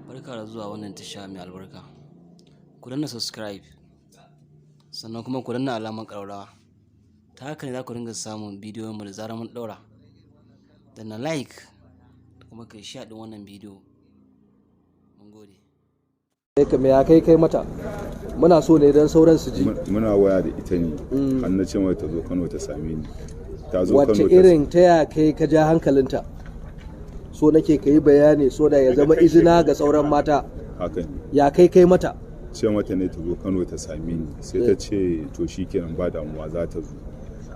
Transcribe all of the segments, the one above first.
Barka da zuwa wannan tasha mai albarka. Ku danna subscribe sannan kuma ku danna alamar ƙararrawa. Ta haka ne za ku dinga samun bidiyon mu da zarar mun ɗaura. Danna like kuma kai share ɗin wannan bidiyo. Mun gode. Me ya kai mata? Muna so ne don sauran su ji. Muna waya da ita ne. An na ce mata ta zo Kano ta same ni. Ta zo Kano. Wacce irin ta ya kai ka ja hankalinta? So nake ka yi bayani so da ya zama izina ga sauran mata. Haka ne. Ya kai mata? Ce mata ne ta zo Kano ta same ni. Sai ta ce to shikenan ba damuwa za ta zo.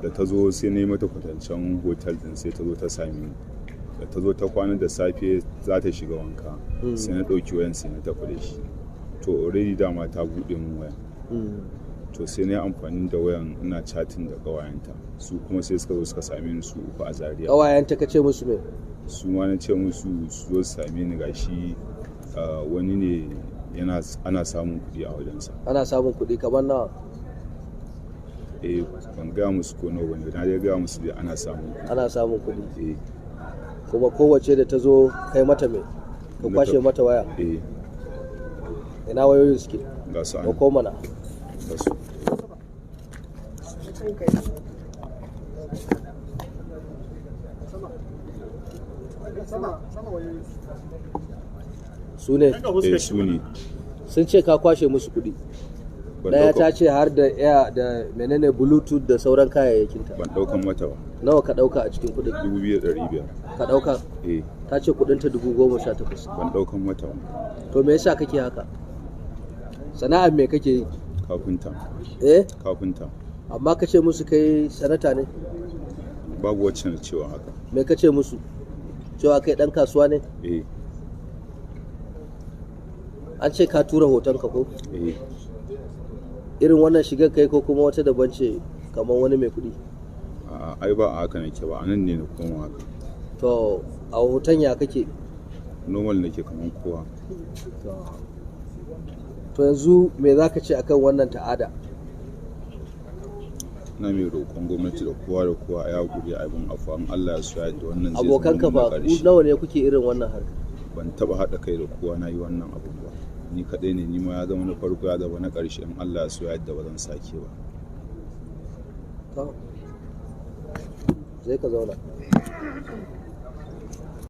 Da ta zo sai na yi mata kwatancen hotel din sai ta zo ta same ni. Da ta zo ta kwana da safe za ta shiga wanka. Sai na ɗauki wayan sai na tafi da shi. To already dama ta buɗe min waya. To sai na yi amfani da wayan ina chatting da ƙawayenta. Su kuma sai suka zo suka same ni su uku a Zaria. Ƙawayenta ka ce musu me? Su ma na ce musu su zo su same ni gashi wani ne ana samun kuɗi a wajensa. Ana samun kuɗi kamar nawa? Ban gaya musu ko nawa ne, na dai gaya musu dai ana samun kuɗi. Ana samun kuɗi. Kuma kowace da ta zo kai mata me? Ka kwashe mata waya? Ina wayoyin suke? Ga su an. Ko mana? Ga su. Su ne? Su ne. Sun ce ka kwashe musu kuɗi. Daya ta ce har da air da menene bluetooth da sauran kayayyakinta. Ban ɗaukan mata ba. Nawa ka ɗauka a cikin kuɗin? 2,500. Ka ɗauka? Ta ce kuɗinta 18,000. Ban ɗaukan mata ba. To me yasa kake haka? Sana'ar me kake yi? Kafinta. Kafinta. Amma ka ce musu kai sanata ne? Babu wacce na cewa haka. Me ka ce musu? Cewa kai ɗan kasuwa ne? An ce ka tura hotonka ko? Irin wannan shigar kai ko kuma wata daban ce kamar wani mai kuɗi? Ai ba a haka nake ba, anan ne na koma haka. To a hoton ya kake? Normal nake kamar kowa. To yanzu me za ka ce akan wannan ta'ada? Na mai roƙon gwamnati da kowa da kowa ya guri abin afuwa, in Allah ya so ya da wannan zai abokan ka ba ku nawa ne kuke irin wannan harka? Ban taba haɗa kai da kowa na yi wannan abu ba. Ni kaɗai ne, ni ma ya zama na farko ya zama na ƙarshe, in Allah ya so ya da ba zan sake ba. Zai ka zauna.